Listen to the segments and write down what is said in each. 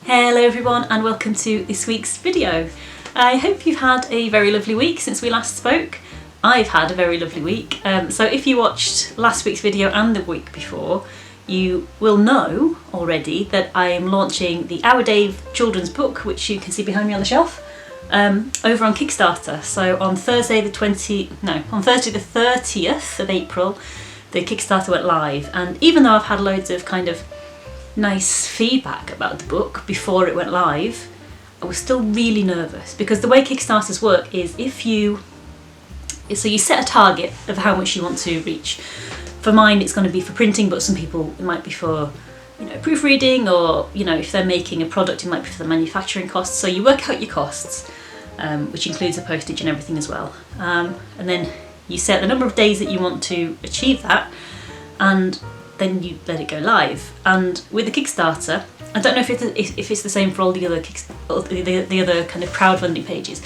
Hello everyone and welcome to this week's video. I hope you've had a very lovely week since we last spoke. I've had a very lovely week. So if you watched last week's video and the week before, you will know already that I am launching the Our Dave children's book, which you can see behind me on the shelf, over on Kickstarter. So on Thursday the 30th of April, the Kickstarter went live, and even though I've had loads of kind of nice feedback about the book before it went live, I was still really nervous because the way Kickstarters work is you set a target of how much you want to reach. For mine it's going to be for printing, but some people it might be for proofreading, or if they're making a product it might be for the manufacturing costs. So you work out your costs, which includes the postage and everything as well, and then you set the number of days that you want to achieve that, and then you let it go live. And with the Kickstarter, I don't know if it's the same for all the other the other kind of crowdfunding pages,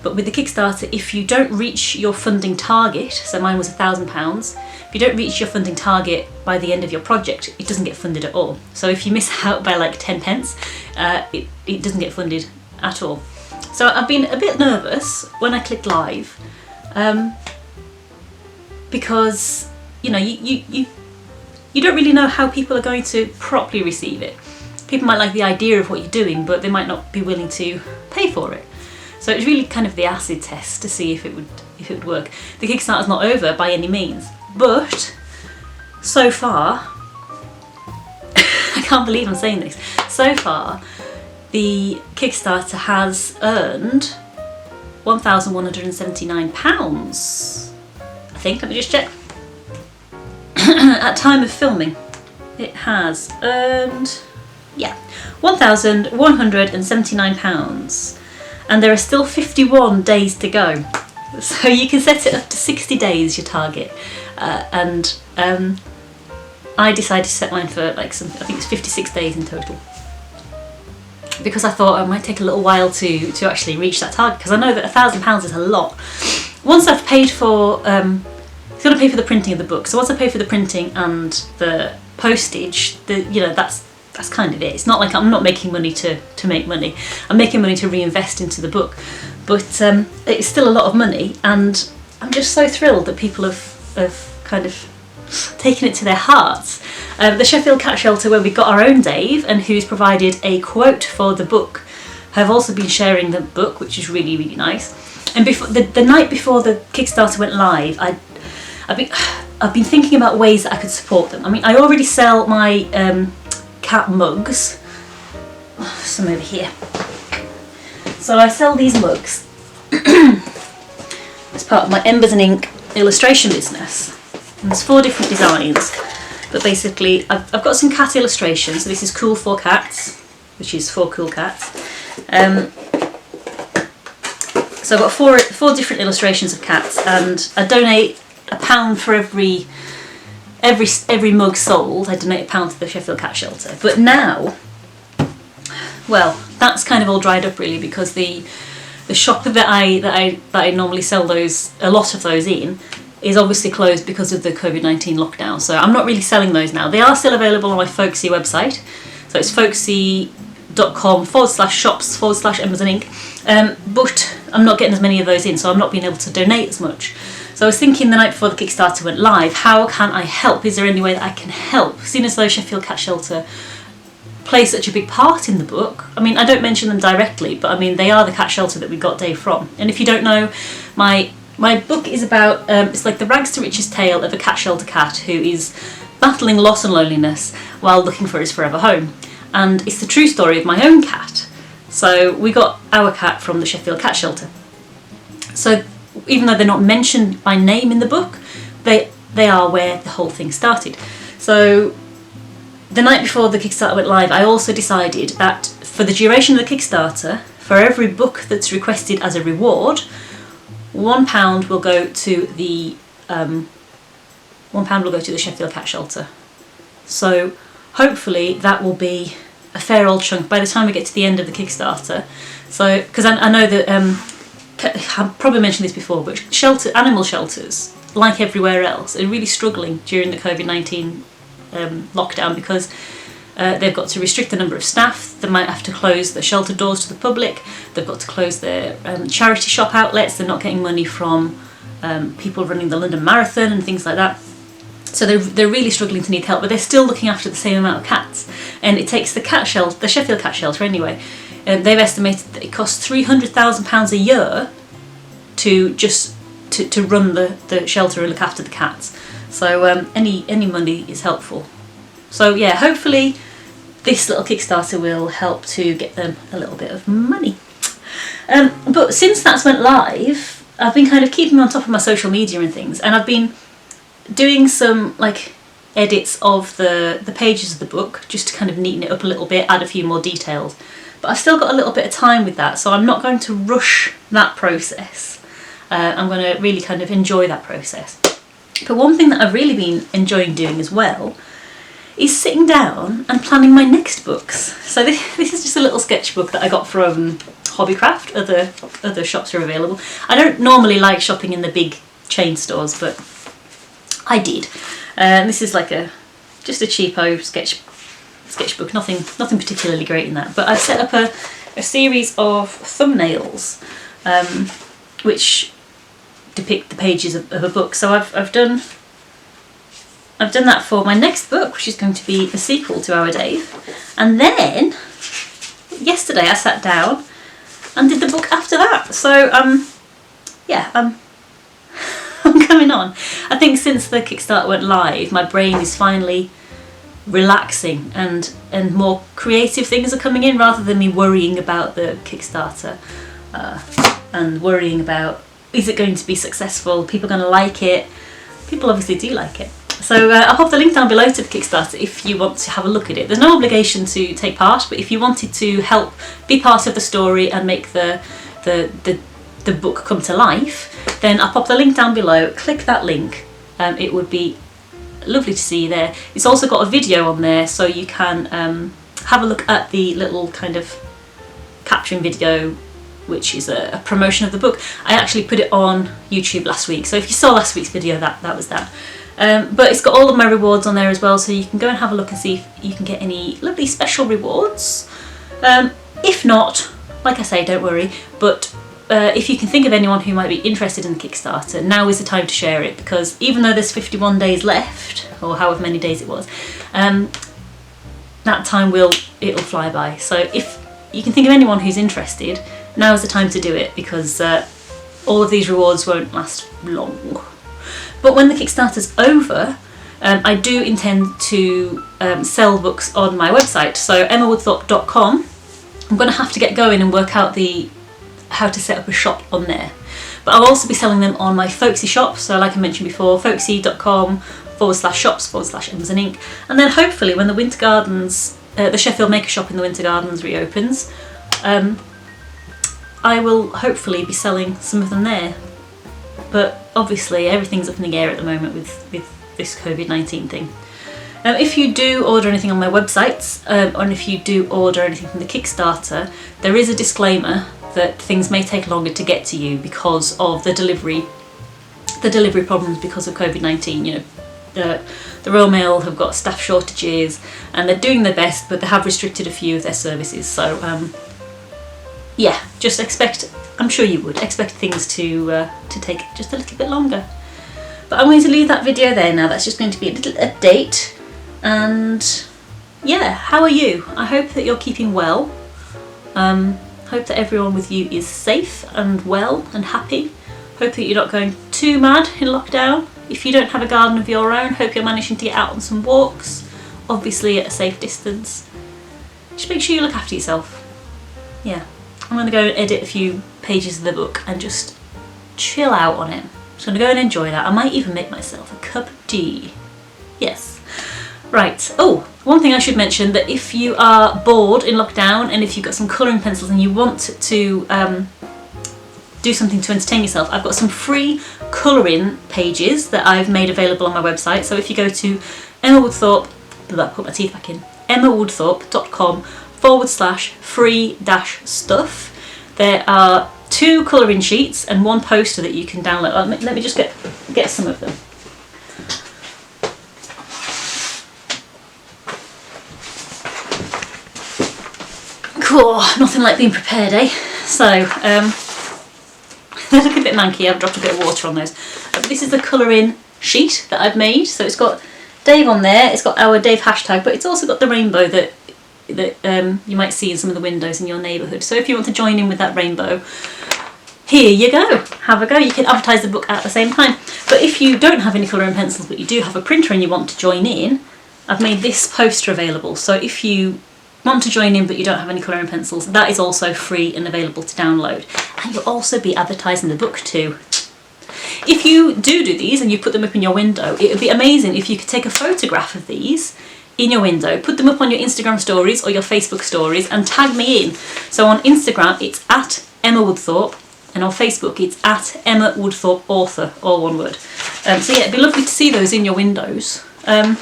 but with the Kickstarter, if you don't reach your funding target, so mine was £1,000, if you don't reach your funding target by the end of your project, it doesn't get funded at all. So if you miss out by like 10 pence, it doesn't get funded at all. So I've been a bit nervous when I clicked live, because you don't really know how people are going to properly receive it. People might like the idea of what you're doing, but they might not be willing to pay for it. So it's really kind of the acid test to see if it would work. The Kickstarter's not over by any means, but so far, I can't believe I'm saying this, so far the Kickstarter has earned £1,179, I think. Let me just check. At time of filming, it has earned, £1,179, and there are still 51 days to go. So you can set it up to 60 days, your target, and I decided to set mine for I think it's 56 days in total, because I thought it might take a little while to actually reach that target, because I know that £1,000 is a lot. Once I've paid for it's going to pay for the printing of the book. So once I pay for the printing and the postage, that's kind of it. It's not like I'm not making money to make money. I'm making money to reinvest into the book, but it's still a lot of money, and I'm just so thrilled that people have kind of taken it to their hearts. The Sheffield Cat Shelter, where we got our own Dave and who's provided a quote for the book, have also been sharing the book, which is really, really nice. And before the night before the Kickstarter went live, I've been thinking about ways that I could support them. I mean, I already sell my cat mugs, some over here. So I sell these mugs as part of my Embers and Ink illustration business. And there's 4 different designs, but basically I've got some cat illustrations. So this is Cool for Cats, which is 4 cool cats. So I've got four different illustrations of cats, and I donate £1 for every mug sold. I donate £1 to the Sheffield Cat Shelter. But now, well, that's kind of all dried up really, because the shop that I normally sell a lot of those in is obviously closed because of the COVID-19 lockdown. So I'm not really selling those now. They are still available on my Folksy website. So it's folksy.com/shops/Embers and Ink. But I'm not getting as many of those in, so I'm not being able to donate as much. So I was thinking the night before the Kickstarter went live, how can I help? Is there any way that I can help? Seeing as though Sheffield Cat Shelter plays such a big part in the book. I mean, I don't mention them directly, but I mean, they are the cat shelter that we got Dave from. And if you don't know, my book is about, it's like the rags to riches tale of a cat shelter cat who is battling loss and loneliness while looking for his forever home. And it's the true story of my own cat. So we got our cat from the Sheffield Cat Shelter. So even though they're not mentioned by name in the book, they are where the whole thing started. So the night before the Kickstarter went live, I also decided that for the duration of the Kickstarter, for every book that's requested as a reward, £1 will go to the Sheffield Cat Shelter. So hopefully that will be a fair old chunk by the time we get to the end of the Kickstarter. So, because I know that I've probably mentioned this before, but animal shelters, like everywhere else, are really struggling during the COVID-19 lockdown, because They've got to restrict the number of staff. They might have to close the shelter doors to the public. They've got to close their charity shop outlets. They're not getting money from people running the London Marathon and things like that. So they're really struggling to need help, but they're still looking after the same amount of cats. And it takes the Sheffield Cat Shelter anyway, they've estimated that it costs £300,000 a year to run the shelter and look after the cats. So any money is helpful. So yeah, hopefully this little Kickstarter will help to get them a little bit of money. But since that's went live, I've been kind of keeping on top of my social media and things, and I've been doing some like edits of the pages of the book just to kind of neaten it up a little bit, add a few more details. But I've still got a little bit of time with that, so I'm not going to rush that process. I'm going to really kind of enjoy that process. But one thing that I've really been enjoying doing as well is sitting down and planning my next books. So this is just a little sketchbook that I got from Hobbycraft. Other shops are available. I don't normally like shopping in the big chain stores, but I did. This is like just a cheapo sketchbook, nothing particularly great in that. But I've set up a series of thumbnails which depict the pages of a book. So I've done that for my next book, which is going to be the sequel to Our Dave. And then yesterday I sat down and did the book after that. So yeah, I'm coming on. I think since the Kickstarter went live, my brain is finally relaxing and more creative things are coming in, rather than me worrying about the Kickstarter and worrying about, is it going to be successful? People are going to like it? People obviously do like it. So I'll pop the link down below to the Kickstarter if you want to have a look at it. There's no obligation to take part, but if you wanted to help be part of the story and make the book come to life, then I'll pop the link down below. Click that link. It would be lovely to see you there. It's also got a video on there, so you can have a look at the little kind of caption video, which is a promotion of the book. I actually put it on YouTube last week, so if you saw last week's video, that was that. But it's got all of my rewards on there as well, so you can go and have a look and see if you can get any lovely special rewards. If not, like I say, don't worry, but if you can think of anyone who might be interested in the Kickstarter, now is the time to share it, because even though there's 51 days left, or however many days it was, that time it'll fly by. So if you can think of anyone who's interested, now is the time to do it, because all of these rewards won't last long. But when the Kickstarter's over, I do intend to sell books on my website, so emmawoodthorpe.com. I'm going to have to get going and work out how to set up a shop on there. But I'll also be selling them on my Folksy shop, so like I mentioned before, folksy.com/shops/Emmas and Ink. And then hopefully when the Winter Gardens, the Sheffield Maker Shop in the Winter Gardens reopens, I will hopefully be selling some of them there. But obviously everything's up in the air at the moment with this COVID-19 thing. If you do order anything on my website, and if you do order anything from the Kickstarter, there is a disclaimer that things may take longer to get to you because of the delivery problems because of COVID-19. You know, the Royal Mail have got staff shortages and they're doing their best, but they have restricted a few of their services. So yeah, just expect, I'm sure you would expect things to take just a little bit longer. But I'm going to leave that video there now. That's just going to be a little update. And yeah, how are you? I hope that you're keeping well. Hope that everyone with you is safe and well and happy. Hope that you're not going too mad in lockdown. If you don't have a garden of your own, hope you're managing to get out on some walks, obviously at a safe distance. Just make sure you look after yourself. Yeah, I'm going to go and edit a few pages of the book and just chill out on it. I'm just going to go and enjoy that. I might even make myself a cup of tea. Yes. Right, oh, one thing I should mention, that if you are bored in lockdown and if you've got some colouring pencils and you want to do something to entertain yourself, I've got some free colouring pages that I've made available on my website. So if you go to emmawoodthorpe.com/free-stuff, there are 2 colouring sheets and 1 poster that you can download. Let me just get some of them. Cool, nothing like being prepared, eh? So, they look a bit manky. I've dropped a bit of water on those. But this is the colouring sheet that I've made. So it's got Dave on there, it's got our Dave hashtag, but it's also got the rainbow that you might see in some of the windows in your neighbourhood. So if you want to join in with that rainbow, here you go, have a go. You can advertise the book at the same time. But if you don't have any colour and pencils but you do have a printer and you want to join in, I've made this poster available. So if you want to join in but you don't have any colour and pencils, that is also free and available to download. And you'll also be advertising the book too. If you do these and you put them up in your window, it would be amazing if you could take a photograph of these in your window, put them up on your Instagram stories or your Facebook stories and tag me in. So on Instagram it's at Emma Woodthorpe and on Facebook it's at Emma Woodthorpe Author, all one word. So yeah, it'd be lovely to see those in your windows. Yeah.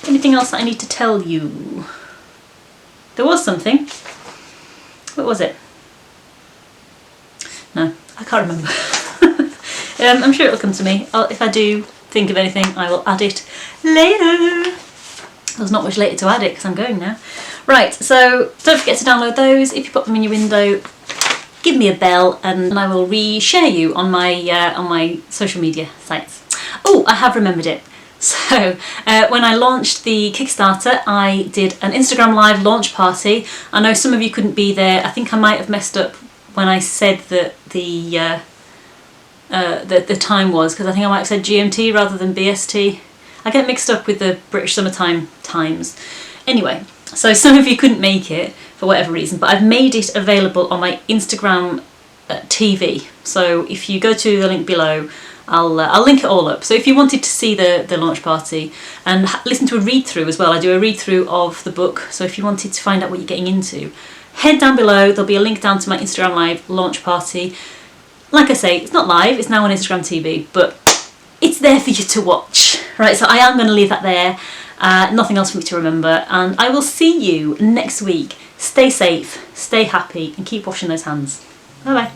Anything else that I need to tell you? There was something. What was it? No, I can't remember. I'm sure it'll come to me. If I do think of anything, I will add it later. There's not much later to add it because I'm going now. Right, so don't forget to download those. If you put them in your window, give me a bell and I will re-share you on my social media sites. Oh, I have remembered it. So when I launched the Kickstarter, I did an Instagram live launch party. I know some of you couldn't be there. I think I might have messed up when I said that the time was, because I think I might have said GMT rather than BST. I get mixed up with the British summertime times. Anyway, so some of you couldn't make it for whatever reason, but I've made it available on my Instagram TV. So if you go to the link below, I'll link it all up. So if you wanted to see the launch party and listen to a read-through as well, I do a read-through of the book. So if you wanted to find out what you're getting into, head down below. There'll be a link down to my Instagram live launch party. Like I say, it's not live, it's now on Instagram TV, but it's there for you to watch. Right, so I am going to leave that there. Nothing else for me to remember, and I will see you next week. Stay safe, stay happy, and keep washing those hands. Bye bye.